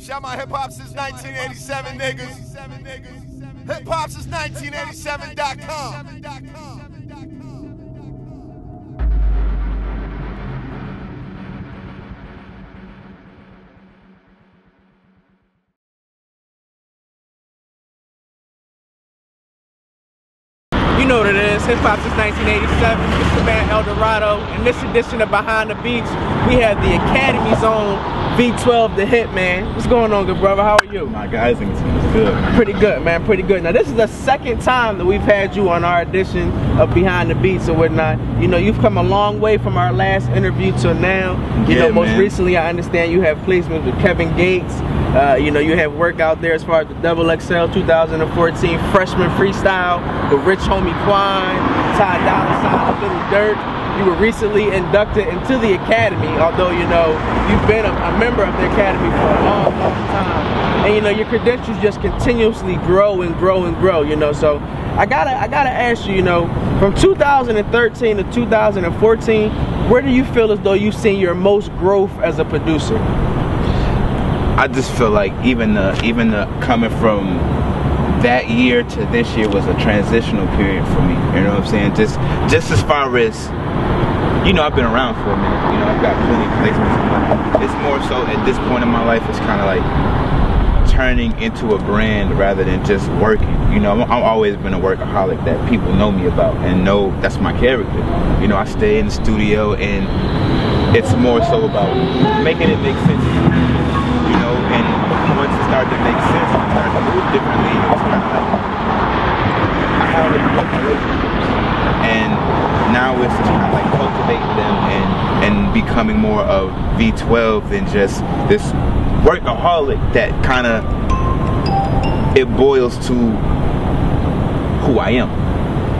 Shout my hip hop since 1987 niggas. Hip hop since 1987.com. You know what it is, hip hop since 1987. It's the man Eldorado. In this edition of Behind the Beats, we have the Academy's own V12 The Hitman. What's going on, good brother? How are you? My guys, it's good. Pretty good, man, pretty good. Now, this is the second time that we've had you on our edition of Behind the Beats and whatnot. You know, you've come a long way from our last interview till now. You know, most recently, I understand you have placements with Kevin Gates. You know, you have work out there as far as the XXL 2014 Freshman Freestyle with Rich Homie Quan, Ty Dolla $ign, Little Dirt. You were recently inducted into the Academy, although, you know, you've been a member of the Academy for a long, long time. And, you know, your credentials just continuously grow and grow and grow, you know. So I gotta ask you, you know, from 2013 to 2014, where do you feel as though you've seen your most growth as a producer? I just feel like even the coming from that year to this year was a transitional period for me. You know what I'm saying? Just as far as, you know, I've been around for a minute. You know, I've got plenty of placements. It's more so at this point in my life, it's kind of like turning into a brand rather than just working. You know, I've always been a workaholic that people know me about and know that's my character. You know, I stay in the studio and it's more so about making it make sense. You know, and once it started to make sense, I started to move differently. It was kind of like I had already built relationships, and now it's just kind of like cultivating them and becoming more of V12 than just this workaholic that kind of it boils to who I am.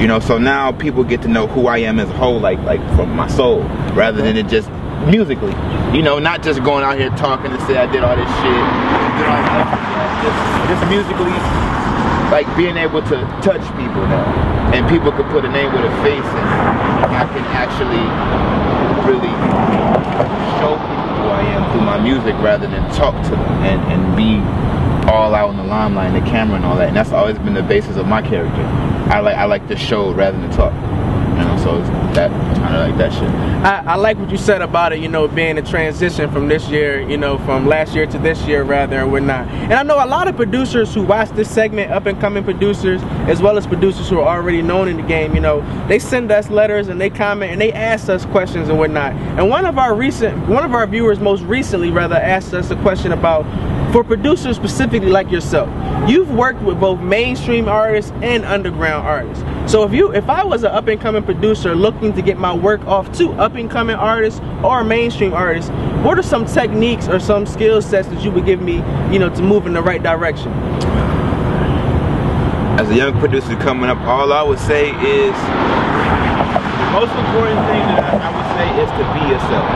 You know, so now people get to know who I am as a whole, like from my soul, rather than it just musically. You know, not just going out here talking and say I did all this shit, did all this extra shit. Just musically, like being able to touch people now, and people can put a name with a face, and I can actually really show people who I am through my music rather than talk to them and be all out in the limelight and the camera and all that. And that's always been the basis of my character. I like to show rather than talk. You know, so it's that kind of like that shit. I like what you said about it, you know, being a transition from this year, you know, from last year to this year rather and whatnot. And I know a lot of producers who watch this segment, up and coming producers, as well as producers who are already known in the game, you know, they send us letters and they comment and they ask us questions and whatnot. And one of our viewers most recently asked us a question about, for producers specifically like yourself, you've worked with both mainstream artists and underground artists. So if I was an up-and-coming producer looking to get my work off to up-and-coming artists or mainstream artists, what are some techniques or some skill sets that you would give me, you know, to move in the right direction? As a young producer coming up, all I would say is the most important thing that I would say is to be yourself,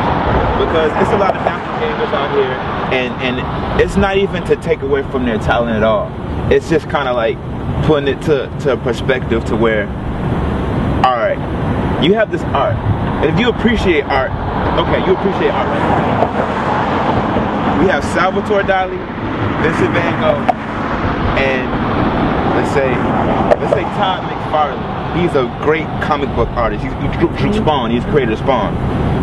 because it's a lot of doppelgangers out here, and it's not even to take away from their talent at all. It's just kind of like putting it to a perspective to where, all right, you have this art, and if you appreciate art, okay, you appreciate art, right? We have Salvatore Dali, Vincent Van Gogh, and let's say Todd McFarlane. He's a great comic book artist. He drew Spawn. He's created Spawn.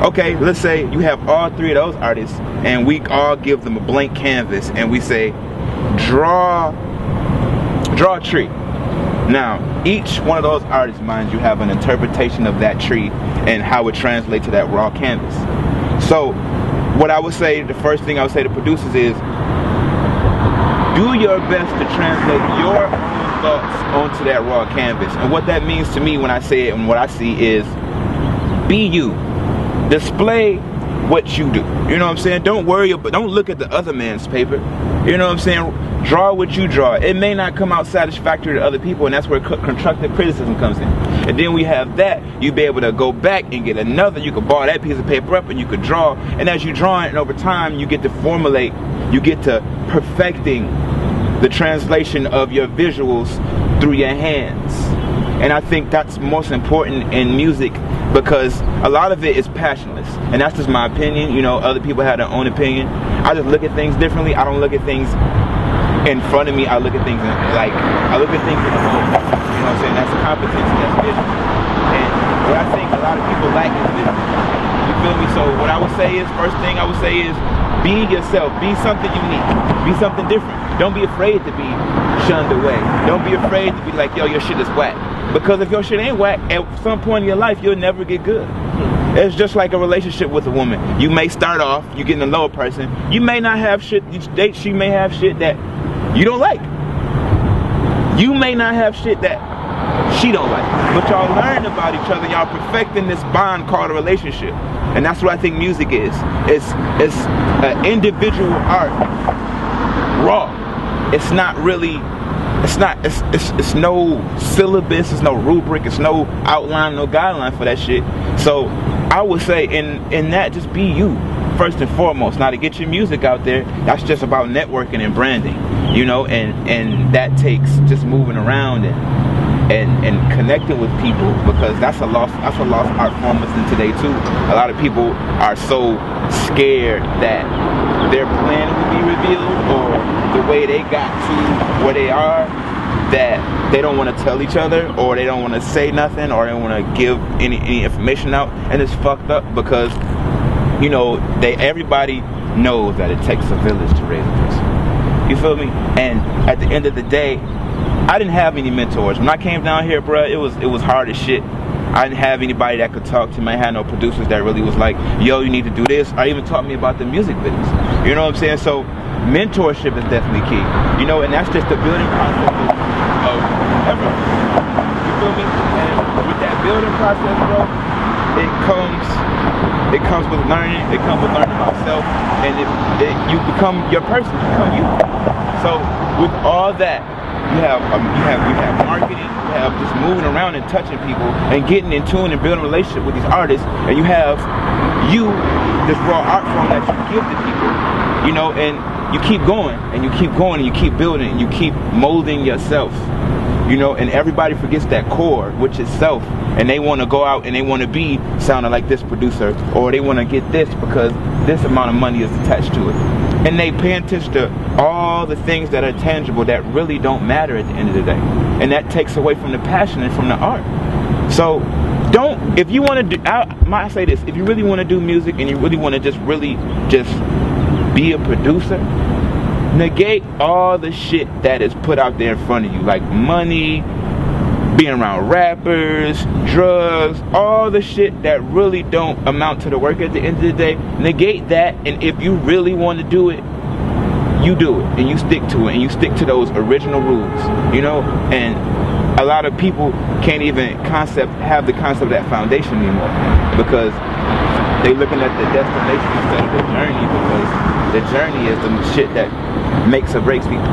Okay, let's say you have all three of those artists, and we all give them a blank canvas, and we say, draw a tree. Now, each one of those artists, mind you, have an interpretation of that tree and how it translates to that raw canvas. So, what I would say, the first thing I would say to producers is, do your best to translate your own thoughts onto that raw canvas. And what that means to me when I say it and what I see is, be you. Display what you do. You know what I'm saying? Don't worry about, don't look at the other man's paper. You know what I'm saying? Draw what you draw. It may not come out satisfactory to other people, and that's where constructive criticism comes in. And then we have that, you'll be able to go back and get another, you could ball that piece of paper up and you could draw, and as you draw it, and over time you get to formulate, you get to perfecting the translation of your visuals through your hands. And I think that's most important in music because a lot of it is passionless, and that's just my opinion. You know, other people have their own opinion. I just look at things differently. I don't look at things in front of me. I look at things I look at things in the moment. You know what I'm saying? That's competence, that's vision. And what I think a lot of people lack is vision. You feel me? So what I would say is, first thing I would say is, be yourself. Be something unique. Be something different. Don't be afraid to be shunned away. Don't be afraid to be like, yo, your shit is whack. Because if your shit ain't whack, at some point in your life, you'll never get good. It's just like a relationship with a woman. You may start off, you getting a lower person. You may not have shit, she may have shit that you don't like. You may not have shit that she don't like. But y'all learn about each other. Y'all perfecting this bond called a relationship. And that's what I think music is. It's an individual art. Raw. It's not really, it's no syllabus, it's no rubric, it's no outline, no guideline for that shit. So I would say in that, just be you first and foremost. Now, to get your music out there, that's just about networking and branding, you know, and that takes just moving around and connecting with people, because that's a lost art form in today too. A lot of people are so scared that their plan will be revealed, or the way they got to where they are, that they don't want to tell each other, or they don't want to say nothing, or they don't want to give any information out. And it's fucked up, because you know, everybody knows that it takes a village to raise a person. You feel me? And at the end of the day, I didn't have any mentors. When I came down here, bruh, it was hard as shit. I didn't have anybody that could talk to me. I had no producers that really was like, yo, you need to do this, or even taught me about the music business. You know what I'm saying? So mentorship is definitely key. You know, and that's just the building process of everything. You feel me? And with that building process, bro, it comes with learning. It comes with learning about self, and you become your person. You become you. So with all that, you have marketing, you have just moving around and touching people and getting in tune and building a relationship with these artists, and you have this raw art form that you give to people, you know, and you keep going and you keep going and you keep building and you keep molding yourself, you know, and everybody forgets that core, which is self, and they want to go out and they want to be sounding like this producer, or they want to get this because this amount of money is attached to it. And they pay attention to all the things that are tangible that really don't matter at the end of the day. And that takes away from the passion and from the art. So if you want to do, I say this, if you really want to do music and you really want to just be a producer, negate all the shit that is put out there in front of you, like money, being around rappers, drugs, all the shit that really don't amount to the work at the end of the day. Negate that, and if you really want to do it, you do it, and you stick to it, and you stick to those original rules, you know. And a lot of people can't even have the concept of that foundation anymore, because they looking at the destination instead of the journey, because the journey is the shit that makes or breaks people.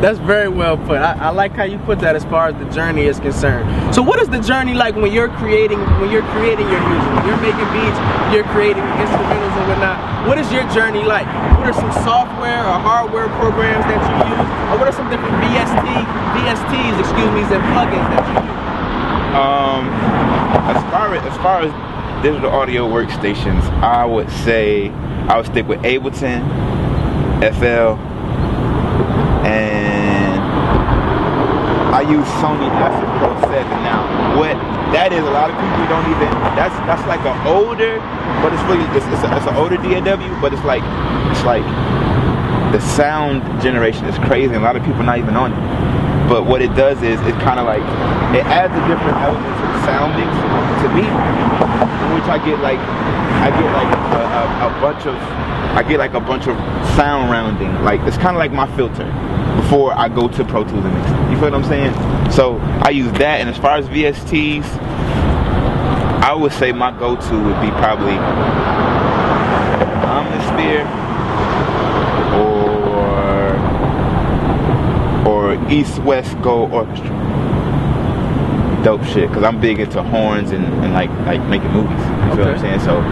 That's very well put. I like how you put that as far as the journey is concerned. So what is the journey like when you're creating your music? When you're making beats, you're creating instrumentals and whatnot. What is your journey like? What are some software or hardware programs that you use? Or what are some different VSTs, and plugins that you use? As far as digital audio workstations, I would say I would stick with Ableton, FL, and I use Sony Acid Pro 7 now. What that is, a lot of people don't even, that's like an older, but it's really, it's an older DAW, but it's like the sound generation is crazy, and a lot of people not even on it. But what it does is it kind of like, it adds a different element to the soundings to me, in which I get like a bunch of sound rounding. Like, it's kind of like my filter before I go to Pro Tools and mix. You feel what I'm saying? So I use that. And as far as VSTs, I would say my go-to would be probably Omnisphere or East West Go Orchestra. Dope shit, because I'm big into horns and like making movies. You feel what I'm saying? So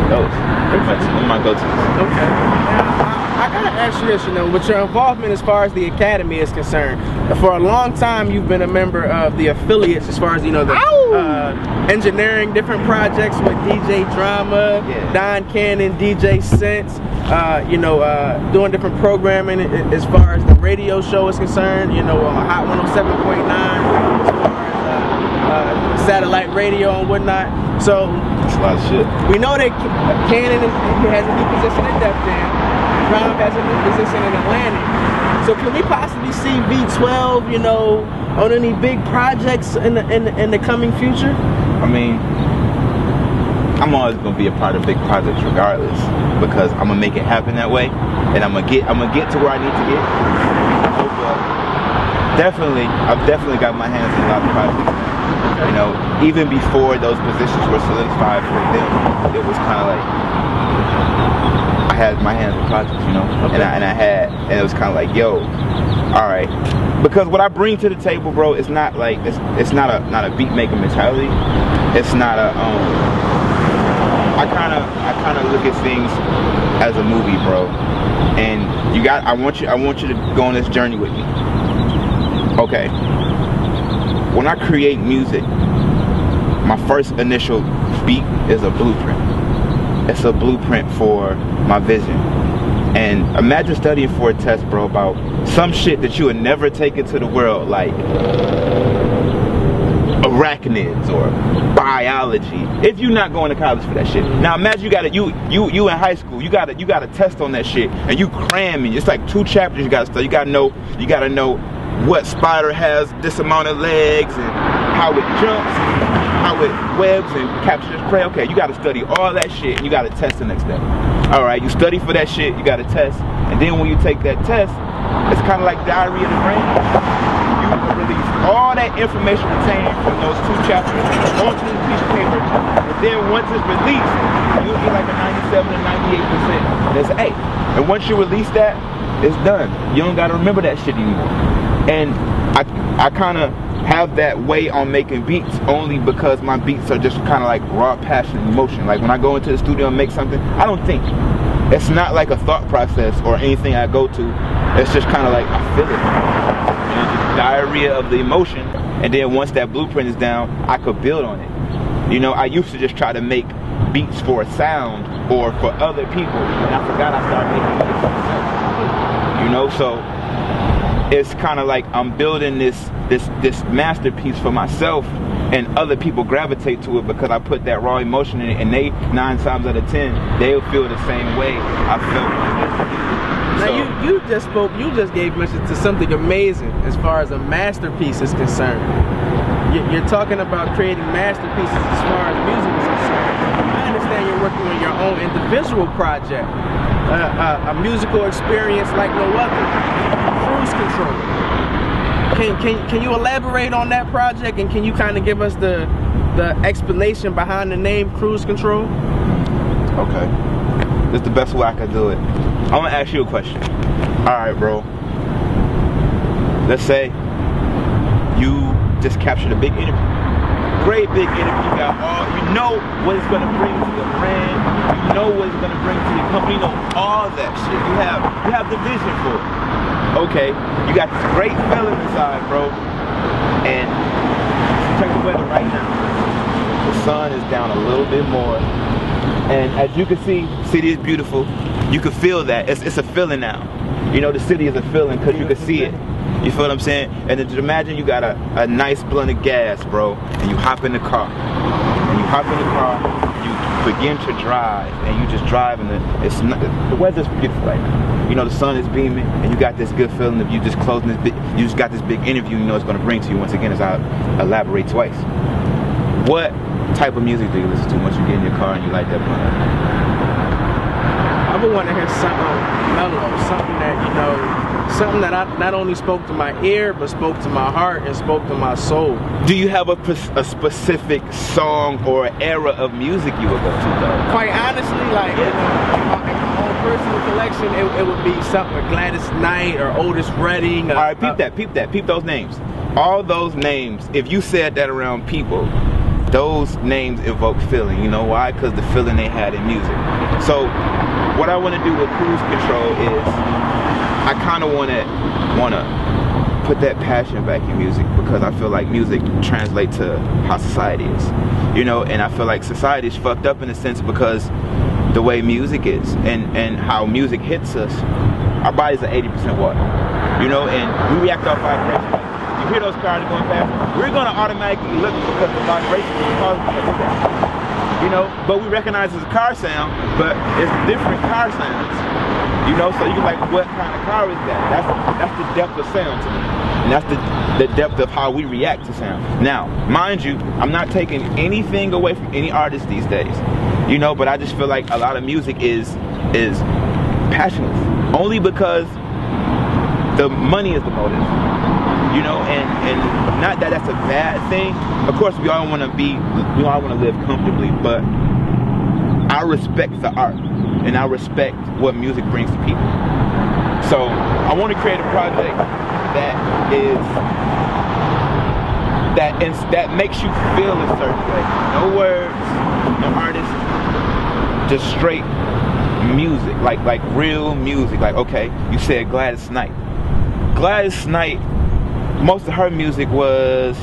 those are my go-tos. Okay. Now, I gotta ask you this, you know, with your involvement as far as the academy is concerned, for a long time you've been a member of the affiliates, as far as, you know, the engineering different projects with DJ Drama, Don Cannon, DJ Sense, you know, doing different programming as far as the radio show is concerned, you know, Hot 107.9, as far as satellite radio and whatnot. So that's a lot of shit. We know that Cannon has a new position in Def Jam. Drum has a new position in Atlantic. So can we possibly see V12, you know, on any big projects in the coming future? I mean, I'm always gonna be a part of big projects regardless, because I'm gonna make it happen that way, and I'm gonna get to where I need to get. Definitely, I've definitely got my hands in a lot of projects. You know, even before those positions were solidified for them, it was kind of like I had my hands in projects, you know, and it was kind of like, yo, all right, because what I bring to the table, bro, is not like it's not a beat maker mentality. It's not a I kind of look at things as a movie, bro, and I want you to go on this journey with me. Okay, when I create music, my first initial beat is a blueprint. It's a blueprint for my vision. And imagine studying for a test, bro, about some shit that you would never take into the world, like arachnids or biology, if you're not going to college for that shit. Now imagine you in high school, you got a test on that shit, and you cramming. It's like 2 chapters you gotta study. You gotta know what spider has this amount of legs and how it jumps, how it webs and captures prey. Okay, you gotta study all that shit, and you gotta test the next day. All right, you study for that shit, you gotta test, and then when you take that test, it's kind of like diary of the brain. You can release all that information contained from those 2 chapters onto this piece of paper, and then once it's released, you'll be like a 97 to 98%. That's A. And once you release that, it's done. You don't gotta remember that shit anymore. And I kind of have that way on making beats only because my beats are just kind of like raw passion and emotion. Like when I go into the studio and make something, I don't think. It's not like a thought process or anything I go to. It's just kind of like I feel it. And it's just diarrhea of the emotion. And then once that blueprint is down, I could build on it. You know, I used to just try to make beats for a sound or for other people, and I forgot I started making beats for myself. You know, so it's kind of like I'm building this masterpiece for myself, and other people gravitate to it because I put that raw emotion in it, and they 9 times out of 10 they'll feel the same way I felt. Now you just gave mention to something amazing as far as a masterpiece is concerned. You're talking about creating masterpieces as far as music is concerned. I understand you're working on your own individual project, a musical experience like no other. Cruise Control. Can you elaborate on that project, and can you kind of give us the explanation behind the name Cruise Control? Okay, this is the best way I could do it. I'm gonna ask you a question. All right, bro. Let's say you just captured a big interview. Great big interview. You got you know what it's gonna bring to your brand. You know what it's gonna bring to your company. You know all that shit. You have the vision for it. Okay, you got this great feeling inside, bro, and check the weather right now. The sun is down a little bit more, and as you can see, the city is beautiful. You can feel that. It's a feeling now. You know, the city is a feeling because you can see it. You feel what I'm saying? And then imagine you got a nice blunt of gas, bro, and you hop in the car. And you hop in the car, you begin to drive, and you just drive, and the weather's beautiful right now. You know, the sun is beaming, and you got this good feeling of you just closing this you just got this big interview you know it's going to bring to you. Once again, as I elaborate twice. What type of music do you listen to once you get in your car and you light that blunt? I would want to hear something mellow, something that, you know, something that not only spoke to my ear, but spoke to my heart and spoke to my soul. Do you have a specific song or era of music you would go to, though? Quite honestly, like, in my own personal collection, it would be something with Gladys Knight or Otis Redding. All right, peep those names. All those names, if you said that around people, those names evoke feeling. You know why? Because the feeling they had in music. So what I want to do with Cruise Control is I kind of want to put that passion back in music, because I feel like music translates to how society is, you know. And I feel like society is fucked up in a sense because the way music is and how music hits us. Our bodies are 80% water, you know, and we react off vibration. Like, you hear those cars going past, we're gonna automatically look because the vibration is caused because of that, you know. But we recognize it as a car sound, but it's different car sounds, you know. So you can like, what kind of car is that? That's the depth of sound to me, and that's the depth of how we react to sound. Now, mind you, I'm not taking anything away from any artist these days, you know, but I just feel like a lot of music is passionless, only because the money is the motive, you know. And not that that's a bad thing. Of course, we all want to live comfortably, but I respect the art and I respect what music brings to people. So I want to create a project that makes you feel a certain way. No words, no artist, just straight music, like real music. Like, okay, you said Gladys Knight. Gladys Knight, most of her music was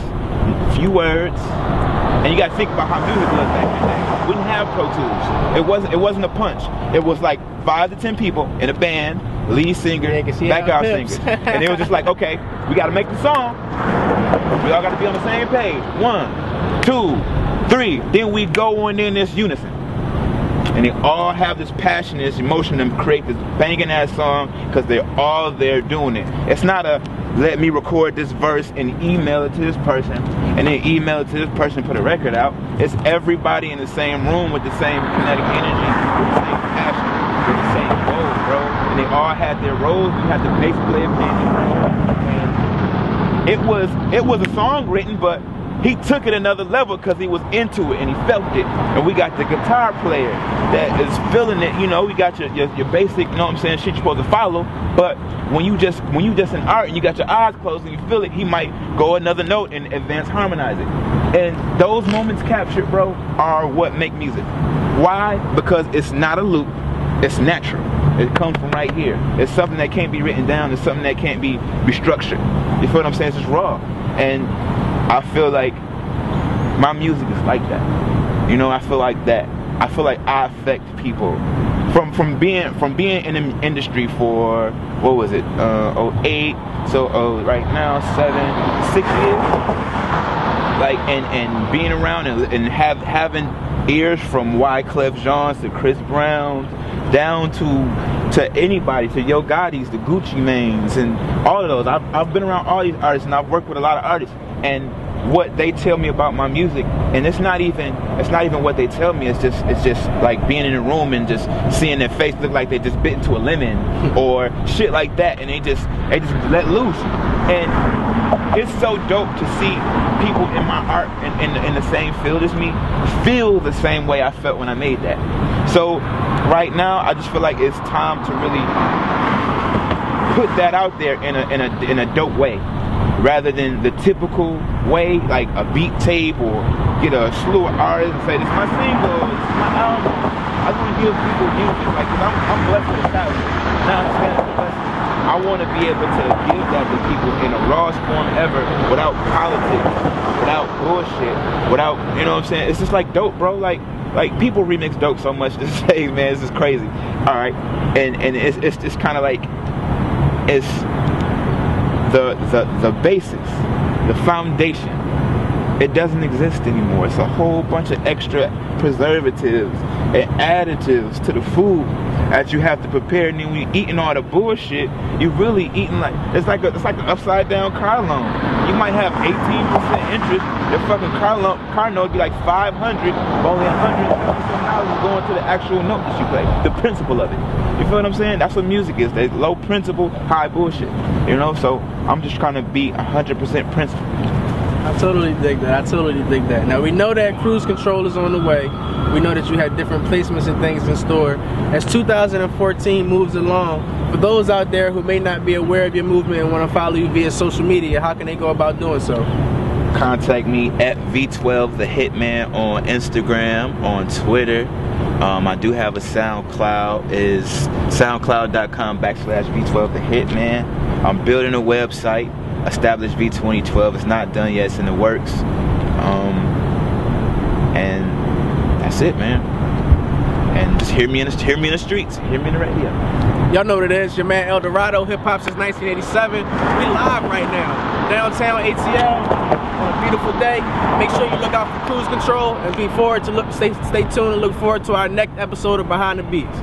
few words, and you gotta think about how music was back in the day. We didn't have Pro Tools. It wasn't a punch. It was like 5 to 10 people in a band, lead singer, backup singers, and it was just like, okay, we gotta make the song. We all gotta be on the same page. 1, 2, 3. Then we go on in this unison. And they all have this passion, this emotion, to create this banging ass song because they're all there doing it. It's not a let me record this verse and email it to this person and then email it to this person, put a record out. It's everybody in the same room with the same kinetic energy, with the same passion, with the same goal, bro. And they all had their roles. We had the bass player playing the drum. And it was a song written, but he took it another level because he was into it and he felt it. And we got the guitar player that is feeling it, you know. We got your basic, you know what I'm saying, shit you're supposed to follow. But when you just in art and you got your eyes closed and you feel it, he might go another note and advance harmonize it. And those moments captured, bro, are what make music. Why? Because it's not a loop, it's natural. It comes from right here. It's something that can't be written down. It's something that can't be structured. You feel what I'm saying? It's just raw. And I feel like my music is like that. You know, I feel like that. I feel like I affect people from being in the industry for, what was it, 08, so right now 6 years. Like, and being around and having ears from Wyclef Jeans to Chris Brown down to anybody, to Yo Gotti's, the Gucci Manes, and all of those. I've been around all these artists and I've worked with a lot of artists, and what they tell me about my music, and it's not even what they tell me, it's just like being in a room and just seeing their face look like they just bit into a lemon or shit like that, and they just let loose. And it's so dope to see people in my art in the same field as me feel the same way I felt when I made that. So right now I just feel like it's time to really put that out there in a dope way, rather than the typical way, like a beat tape or get a slew of artists and say, this is my single, this is my album. I want to give people music, like, cause I'm blessed with a talent. Now I'm saying it's a blessing. I want to be able to give that to people in the rawest form ever, without politics, without bullshit, without, you know what I'm saying? It's just like dope, bro. Like people remix dope so much to say, man, this is crazy. All right, and it's just kind of like, it's the basics, the foundation. It doesn't exist anymore. It's a whole bunch of extra preservatives and additives to the food that you have to prepare. And then when you're eating all the bullshit, you're really eating like it's like an upside down car loan. You might have 18% interest. Your fucking car note would be like $500, but only $150 going to the actual note that you play. The principle of it. You feel what I'm saying? That's what music is. They low principle, high bullshit. You know, so I'm just trying to be 100% principle. I totally dig that. I totally dig that. Now we know that cruise control is on the way. We know that you have different placements and things in store. As 2014 moves along, for those out there who may not be aware of your movement and want to follow you via social media, how can they go about doing so? Contact me at V12 The Hitman on Instagram, on Twitter. I do have a SoundCloud, is soundcloud.com/V12 The Hitman. I'm building a website. establish V2012. It's not done yet. It's in the works. And that's it, man. And just hear me in the streets. Hear me in the radio. Y'all know what it is. Your man Eldorado, hip hop since 1987. We live right now, downtown ATL on a beautiful day. Make sure you look out for Cruise Control and stay tuned and look forward to our next episode of Behind the Beats.